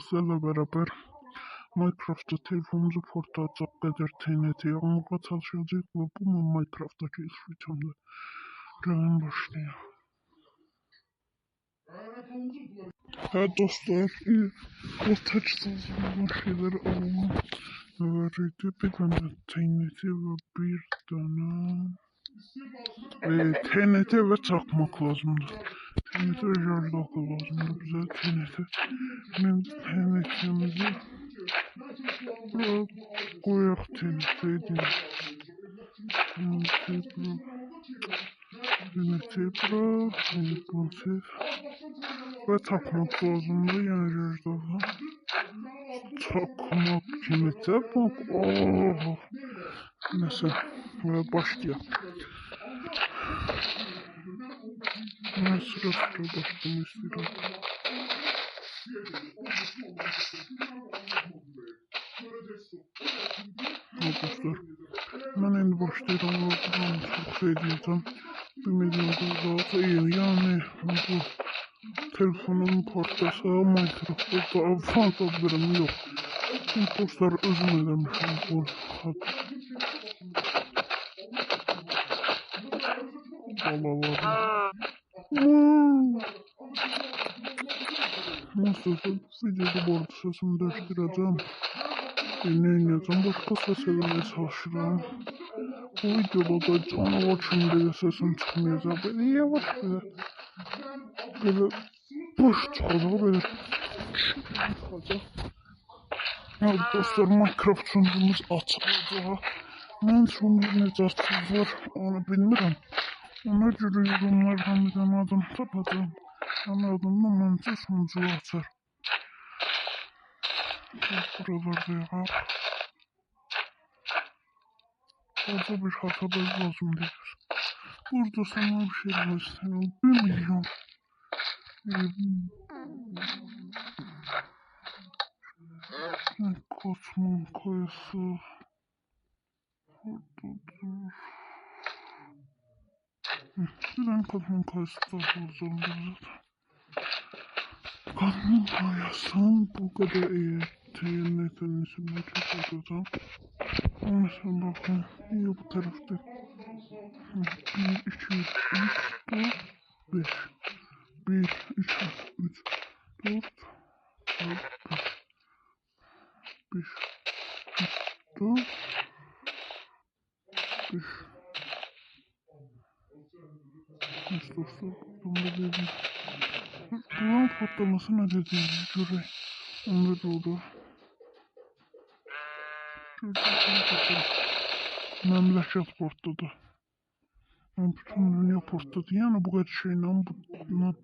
Sizlerle beraber Minecraft'ta telefonumuzu porta atacak kadar TNT'ye almaya çalışacağız ve bu Minecraft'taki ilk videomda gelin başlıyor. Evet dostlar, orta çıtasından şeyleri alalım. Öğreti bir tane TNT ve bir tane TNT ve çakmak lazımdı. TNT ve jardakı lazımdı bize TNT. Şimdi TNT'mizi koyak TNT'yi ve takmak lazımdı yani jardakı. Takmak kimi takmak? Oh. Neyse başlayalım. Ben sıra başlamak istiyorum. Arkadaşlar ben şimdi başlayacağım. Buradan çok şey diyeceğim. 1 milyon daha iyi yani bu telefonun portası Minecraft'ta daha fazla birim yok. Dostlar özüm eləmişim bu balalar. Nasıl videoda bu arada sesimi değiştireceğim. Dinleyeceğim. Başka ses elemeye çalışıram. Bu videoda da canavar şimdi sesim çıkmayacak. Böyle yavaş böyle boş çıkacak böyle çıkacak. Evet dostlar Minecraft sunucumuz açılacak. Ben sunucu necə açılır onu bilmirəm. Ona göre yorumlardan bir tane adım tapacağım. Onun adımda məncə sunucu açar. Buralarda yağaq. Fazla bir hatabız lazım değil. Burada sana bir şey demek istemiyorum. 1 milyon. Kosmon kayısı. Oradadır. Bir tane kosmon kayısı da bulacağım burada. Kosmon kayısın bu kadar iyi. TNT'nin ismini çok atacağım. Mesela bakın. İyi bu tarafta. 1, 2, 3, 4, 5. 1, 2, 3, 4, 5, 4, 5. Neyse dostlar, buradan da dedim. Buran patlaması ne dediğini göre. Onda doğru. Memleket portladı. Bütün dünya portladı. Yani bu kadar şeyle bundan...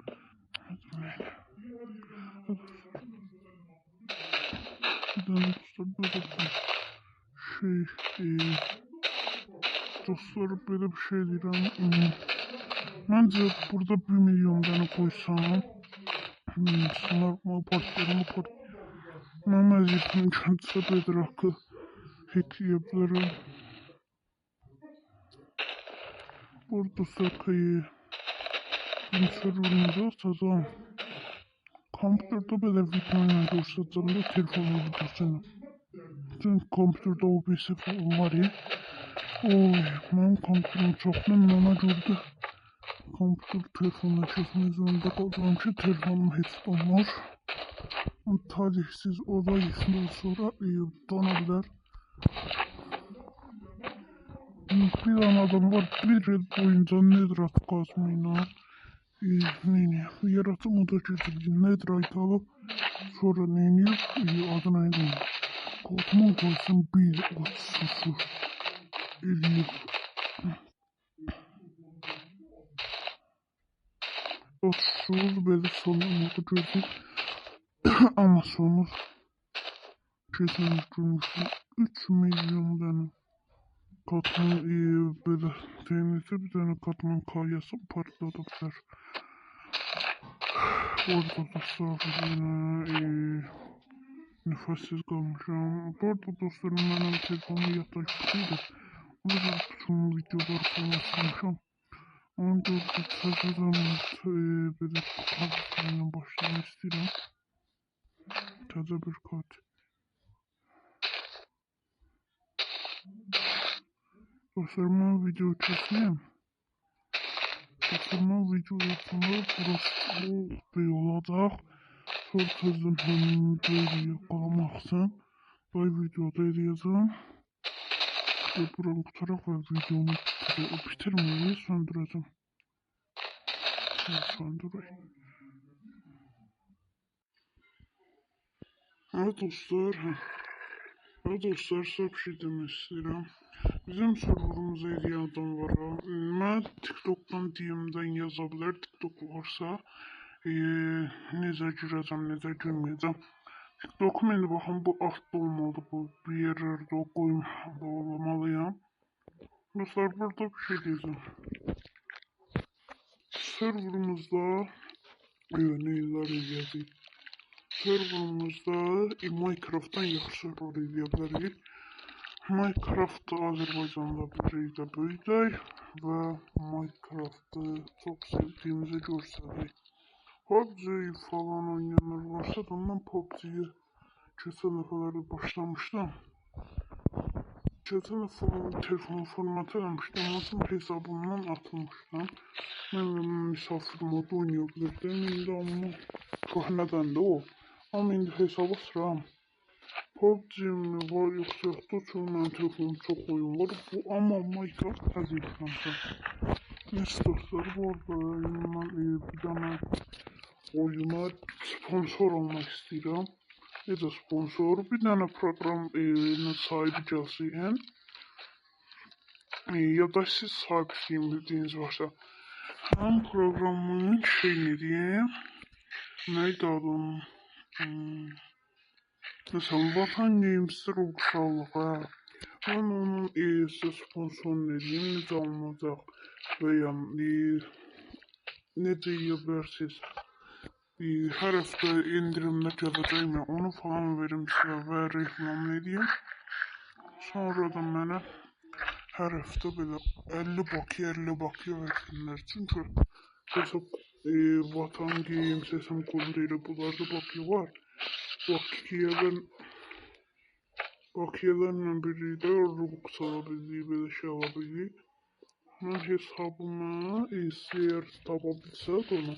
Dostlar böyle bir şey deyirəm. Məncə burada 1 milyon tane koysam sınavma partlarımı mən əziyyətini kəndsə bedrakı hekleyebilirim. Burada sakayı serverimizi atacağım. Kompüterde böyle videoyla göstereceğim de telefonla göstereceğim. Çünkü kompüterde OBS falan var ya. Oy, benim kompütürüm çok memnuna gördü. Kompütür telefonla çekmek zorunda kaldım ki telefonum hiç olmaz. Talihsiz olayından sonra donabilir. Bir tane adam var, bir yıl boyunca Netherite kazmayla yaratım oda kesildi. Netherite alıp sonra neyiniyor? Adına neyiniyor? Kosmon koysun 1.30 eləyib. 30 böyle sonlamağı gözlük. Ama sonu kesin görmüştüm. 3 milyon tane katman böyle TNT bir tane katman kayası patladılar. Orada dostlar yine nefessiz kalmışım. Bu arada dostlarım benim telefonumu yaklaşıktıydı. Burada bütün videoları falan silmişim. Onu gördük sözlerden böyle kazıklarına başlamak istedim. Təzə bir kod. Dostlar, mən video çəkməyəm. Dostlar, mən video yapımda burası bu olacaq. Sonra tezdən həmin videoyu qalamaq üçün bu videoda edəcəm. Buranı qutaraq və videonu bitirməyi söndürəcəm. Söndürək. Evet dostlar, size bir şey demək istəyirəm. Bizim serverımıza edən adam var. Mən TikTok'dan DM'dən yaza bilər. TikTok varsa necə girəcəm, necə girməyəcəm. TikTok'um indi baxın bu altda olmalı, bu bir yerlərdə qoymalıyam. Dostlar, burada bir şey deyəcəm. Serverımızda neylər edəcək? Serverımızda Minecraft'dan yaxşı server edə bilərik. Minecraft'ı Azərbaycanda birlikdə böyüdək və Minecraft'ı çox sevdiyimizi göstərdik. PUBG falan oynayanlar varsa da mən PUBG'yi keçən dəfələrdə başlamışdım. Keçən dəfə telefonu format eləmişdim, ondan hesabımdan atılmışdım. Mən misafir modu oynaya bilirdim, indi amma köhnədən də o. Amma indi hesabı sıram. PUBG mi var yoxsa yoxdur, çünki mənim telefonum çox oyun var. Bu amma Minecraft təzə yükləmişəm. Neyse dostlar, bu arada mən bir dənə oyuna sponsor olmaq istəyirəm. Necə sponsor? Bir dənə proqramın sahibi gəlsin. Ya da siz sahibsiyim bildiyiniz varsa. Həm proqramın şeyini deyim. Neydi adım? Mesela Vatan Games'tir uşaqlığa. Mən onun sizə sponsorunu edeyim, necə alınacaq və ya necə edə bilərsiniz. Hər həftə indirimdə gələcəkmi, onu falan verim sizə və reklamını edeyim. Sonra da mənə hər həftə belə 50 bakıya versinlər. Çünki hesab Vatan Games, hesab koduyla bunlarda bakı var. Bakiyelerle birlikte Robux alabildiği böyle şey alabildiği. Ben hesabımı eğer tapabilsek onu.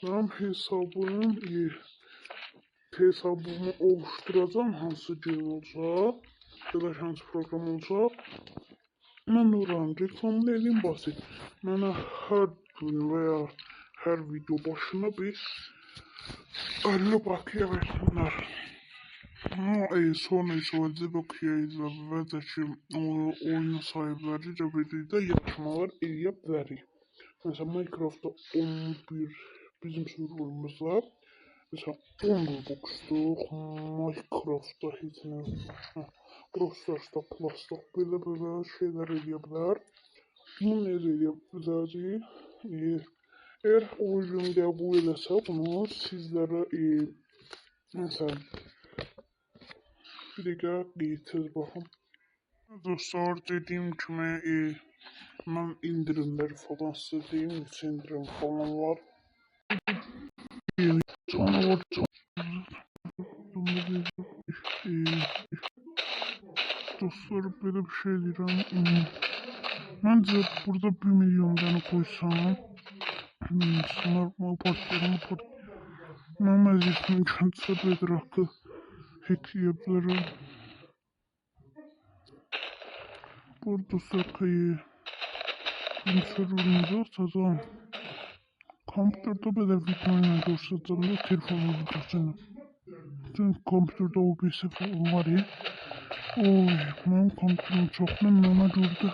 Ben hesabımı oluşturacağım, hansı game olsa, ya da hansı program olsa. Ben oranın reklamını edeyim basit. Bana her gün veya her video başına bir 50 bakiye versinler. Sonra ise o bakıyayla və də ki, oyun sahibləri ilə birlikdə yarışmalar eləyə bilərik. Mesela Minecraft'da 11 bizim serverımızda mesela 10 Robux'luq, Minecraft'da heç nə, Brawl Plus'da belə şeylər eləyə bilər. Bunu necə eləyə bilərik? Eğer oyun qəbul eləsə, bunu sizlərə mesela bir dakika tez bakın. Dostlar, dediğim gibi ben indirimler falan istediğim için indirim falan var. Canavar dostlar, böyle bir şey diyeceğim. Bence burada 1 milyon tane koysam normal partlarımı memeziyetini kendisi bedrakı hediyebilirim. Burada sakayı bizim serverimizi açacağım. Kompüterdə belə videoyla göstərəcəm də telefonla videosunu. Çünki kompüterdə OBS falan var ya. Oy, mənim kompüterim çoxdur, mənə görə də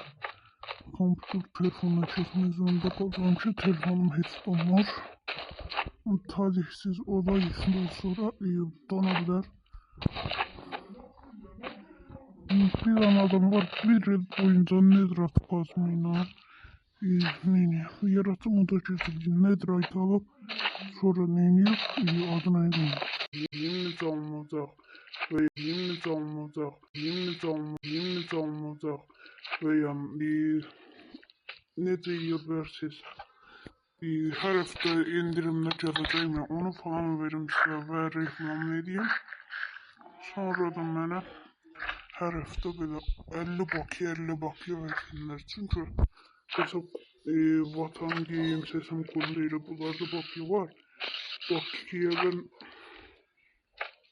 kompüter telefonla çəkmək zorunda qalacağım ki, telefonum heç olmaz. Talihsiz olayından sonra dana bilər. Bir tane adam var, bir yıl boyunca Netherite kazmayla yaratım oda kesildi. Netherite alıp sonra neyiniyor? Adına edin. Yeminiz alınacak ve yeminiz alınacak ve necə edə bilərsiniz. Hər həftə indirimdə gələcəkmi, onu falan verim sizə və reklamını edeyim. Sonra da mənə hər həftə belə 50 bakıya versinlər. Çünki hesab Vatan Geyim, Sesim Kulları bunlarda bakıya var.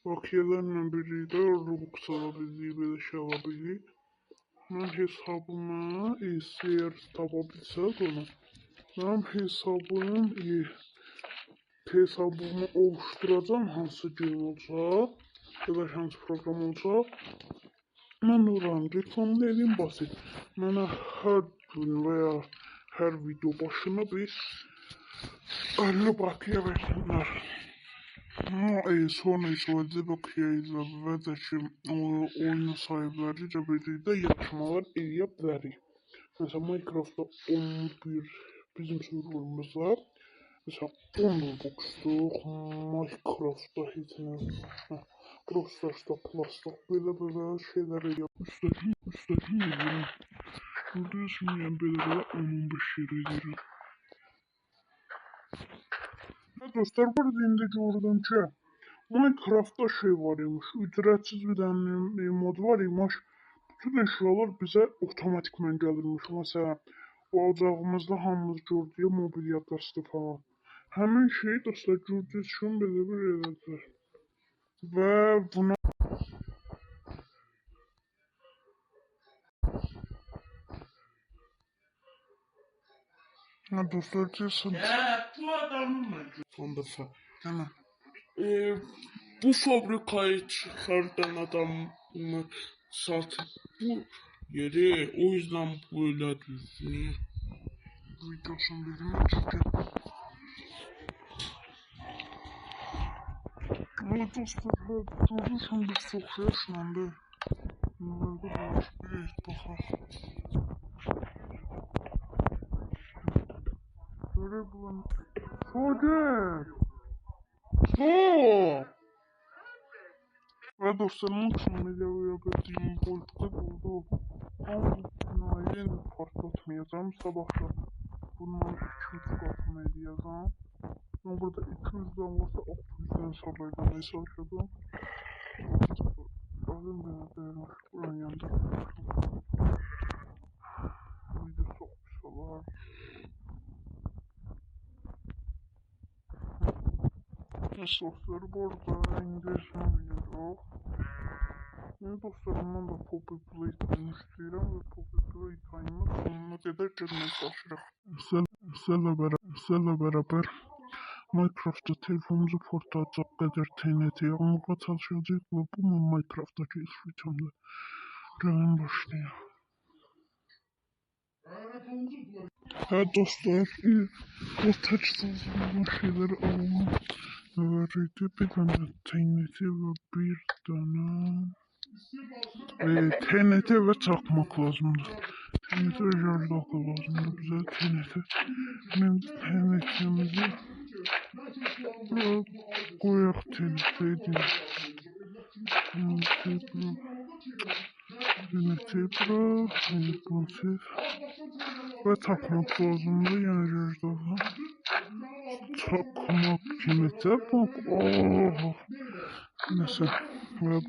Bakıyalarla birlikdə Robux ala bildik, belə şey ala bildik. Mən hesabıma eğer tapa bilsək onu, mənim hesabımı oluşturacağım hansı gün olacaq, ya da hansı program olacaq. Mən oranı reklamını edeyim basit. Mənə hər gün veya her video başına bir 50 bakıya versinlər. Sonra isə o 50 bakıya ilə və də ki oyun sahibləri ilə birlikdə yarışmalar eləyə bilərik. Mesela Minecraft'ta 11 bizim serverımızda mesela 10 Robux'luq, Minecraft'ta heç nə, Brawl Plus'da belə şeylər eləyəm. Üstəki edirəm. Burada şimdi belə 10-15 yer edirəm. Dostlar, burada indi gördüm ki Minecraft'ta şey var imiş, ücretsiz bir tane mod var imiş. Bütün eşyalar bize otomatikman gelirmiş. Mesela o ocağımızda hamımız gördüğü mobilya dəsti falan. Həmin şeyi dostlar gördüyünüz kimi belə bir elədilər. Və buna dostlar kesin. Bu adamın mı? Son defa. Hemen. Bu fabrikayı çıkartan adamı satıp bu yeri, o yüzden böyle düşünüyor. Videosunu bilmiyorum çünkü. Ama dostlar, görürsen biz çok yaşlandı. Bunlarda bağış bir bakar. Böyle bulan. Soğudur. Soğuk. Ve dostlarımın kanalıyla uyabildiğim politika oldu. Ama cinayet patlatmayacağım. Sabahlar bunları 200 katına edeceğim. Ama burada 200'den varsa 600'den sallayacağım. Hesaplayacağım. Azim beni değermiş. Buranın yanında. Video sokmuşlar. Dostlar burada İngilizce biliyoruz. Yeni dostlarımdan da Poppy Playtime'ı istəyirəm və Poppy Playtime'ı sonuna qədər girməyə çalışırıq. Sizlərlə bərabər Minecraft'ta telefonumuzu portlayacaq qədər TNT'ye almağa çalışacağıq və bu Minecraft'daki ilk videomda. Gəlin başlayaq. Dostlar, o təchizatlı şeyləri alalım. Verdi bir tane TNT ve bir tane TNT ve çakmak lazımdı. TNT ve jardaka lazımdı bize TNT. Şimdi TNT'mizi koyak TNT'yi TNT ve çakmak lazımdı yani jardaka. Çakmak kimi çakmak? Neyse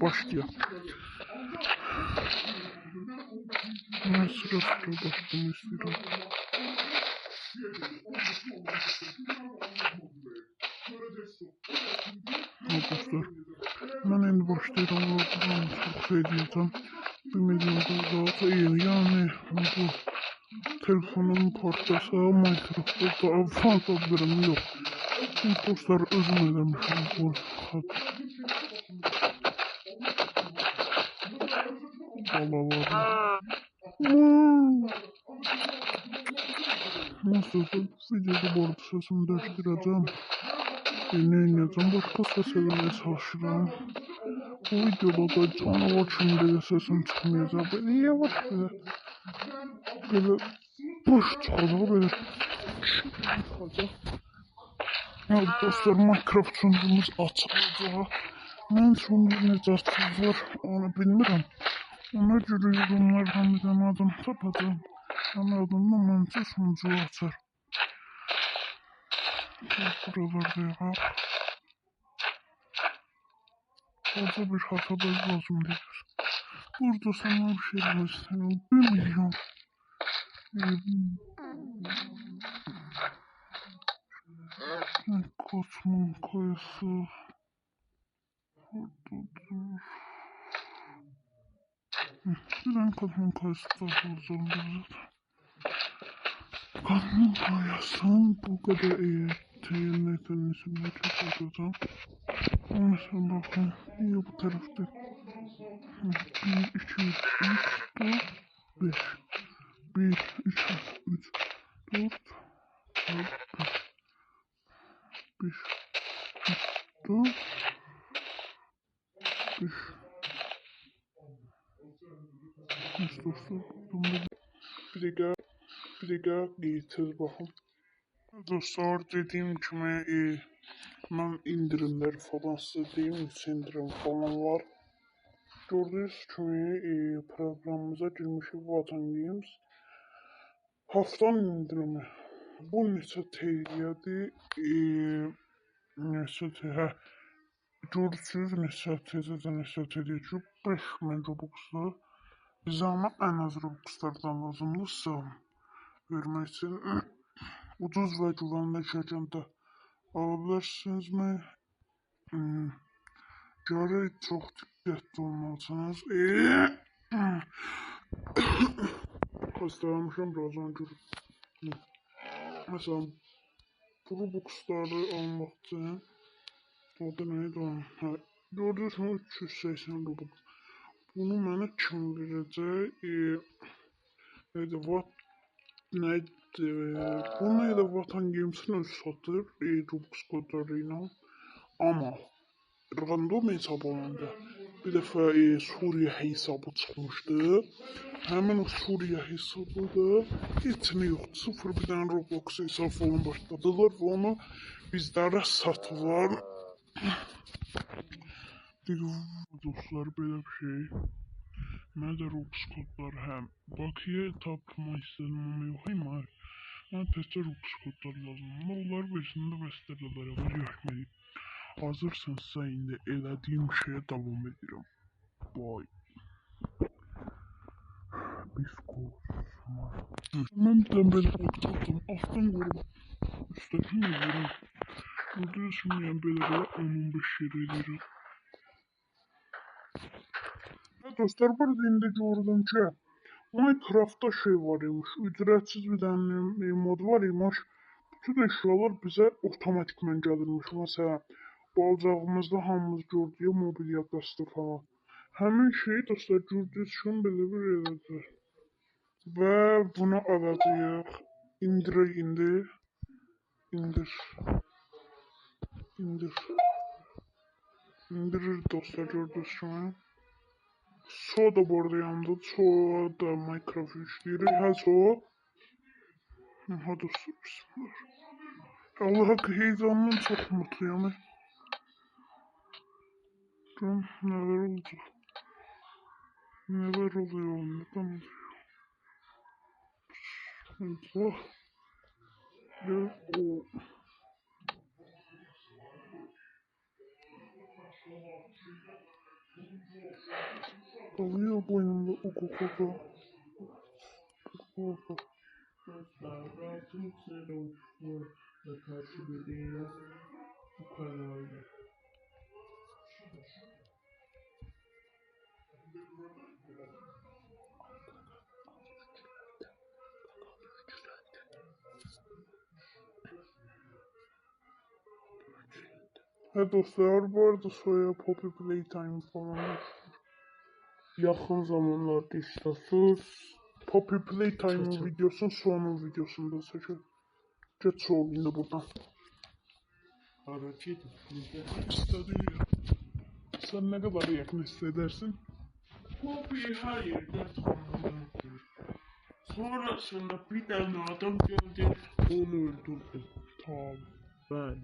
başlayalım. Ben sıra başlamak istiyorum. Dostlar, ben şimdi başlayacağım. Çok şey diyeceğim. 1 milyon daha iyi. Yani bu telefonum parçası Minecraft'ta daha fazla birim yok. Dostlar, özüm eləmişim bu balaları. Nasıl videoda bu arada sesimi değiştireceğim. Dinleyeceğim. Başka ses vermeye çalışacağım. Bu videoda da canavar kimi belə sesim çıxmayacaq. Belə yavaş belə boş çıxacaq, belə çıxacaq. Evet dostlar, Minecraft sunucumuz açılacaq. Mən sunucu necə açılır onu bilmirəm. Ona görə yorumlardan bir dənə adım tapacağım. Onun adımda məncə sunucu açar. Buralarda yağaq. fazla bir hasaba lazım değil. Burada sana bir şey demek istemiyorum. 1 milyon Kosmon kayısı. Bir tane Kosmon kayısı daha bulacağım zaten. Kosmon kayısın bu kadar iyi. TNT'nin ismini çok atacağım. Ama sen bakın. Niye bu tarafta? 1, 2, 3, 4, 5. 1, 2, 3, 4, 5, 4, 5. Neyse dostlar. Bir de giyeceğiz bakın. Dostlar dediğim gibi ben indirimler falan size diyeyim. İndirim falan var. Gördüğünüz gibi programımıza girmişik Vatan Games. Haftanın indirimi. Bu neçə TL'dir? Neçə TL? Görürsünüz neçə TL ki 5000 Robux'dur. Bizə ama en az Robux'lardan lazımdırsa vermək üçün ucuz və güvənli şəkildə alabilirsinizmi? Gərək çox diqqətli olmalısınız. Xəstələnmişəm birazdan görürüm. Məsələn, bu Robux'ları almaq üçün o da neydi onun? Gördüyünüz kimi 380 Robux. Bunu mənə kim verəcək? Neydi? Neydi? Bu neydi? Vatan Games'in öz satır Robux kodları ilə. Ama random hesab olanda bir defa Suriye hesabı çıkmıştı. Hemen o Suriye hesabı da hiç mi yok. Sıfır bir tane Roblox hesap falan başladılar ve onu bizlere sattılar. Dostlar böyle bir şey. Mən də Robux kodları həm Bakıya tapmaq istədim ama yox ama mən təkcə Robux kodları lazım. Onlar versin də bəstələ bərabər yükməliyim. Hazırsınızsa indi elədiyim şeye devam edirəm. Vay. Biskosmar. Mən belə baktım, altdan qorum. Üstəkin edirəm. Gördüyünüz kimi yəni belə 10-15 yer edirəm. Dostlar burada indi gördüm ki Minecraft'ta şey var imiş, ücretsiz bir tane mod var imiş. Bütün eşyalar bize otomatikmen gelirmiş. Mesela balcağımızda hamımız gördüğü mobilya dəstə falan. Həmin şeyi dostlar gördüyünüz kimi belə bir edəcək. Və bunu alacağıq. İndirək indi. İndir. İndirir dostlar gördüyünüz kimi. Soda bu arada yanımda. Soda Minecraft yükləyirik. Həz o. Hadi dostlar. Bismillah. Allah haqqı heyecandan çox mutluyum. Neler oldu? Neler oluyor? Neden oluyor? Allah. Ve o. Alıyor boynumda o kokoda. Rahatım ve karşı dediğiniz bu kararlı. Evet dostlar bu arada soya Poppy Playtime falan yakın zamanlarda işləsiz. Poppy Playtime videosun sonu videosunda seçin. Geç ol indi buradan. Hareket istediğin sen ne kadar yakın hissedersin? Poppy her yerde tanımlanır. Sonrasında bir tane adam geldi onu öldürdü. Tamam. Ben.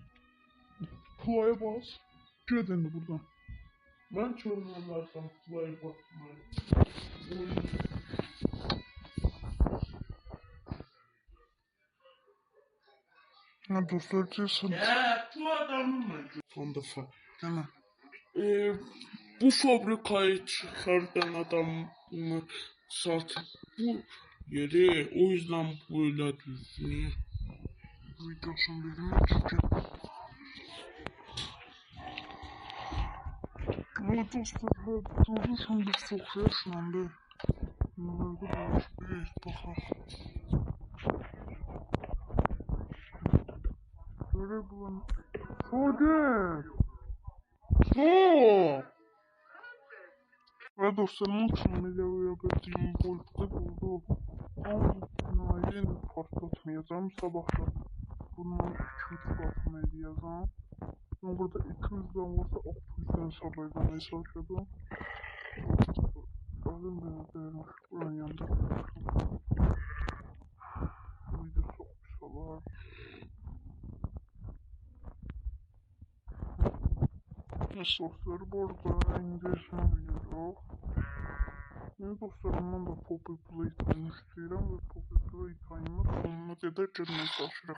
Play'e bas. Gidin buradan. Ben çorumlardan Play'e basmayayım. Ha dostlar diyorsunuz. Ya bu adamın mı? Son defa. Tamam. bu fabrikayı çıkardan adamı satıp bu yeri, o yüzden böyle düşünüyor. Videosunu birine çekeceğim. Ama dostlar, görürsen biz çok yaşlandı. Bunlarda değişmeyiz, bakalım. Böyle bulan... Hadi! Stop! Ve dostlarımın kanalıyla uyabildiğim boyutta buldu. Ama binayı patlatmayacağım sabahlar. Bundan 2-3 katını edeceğim. Ben burada 200'den varsa 600'den sallayacağım hesapladım. Alın beni değermiş. Buranın yanında. Video sokmuşlar. Dostlar burada İngilizce biliyor. Benim dostlarımdan da Poppy Playtime istiyorum ve Poppy Playtime'ı sonuna kadar gelmeye çalışırım.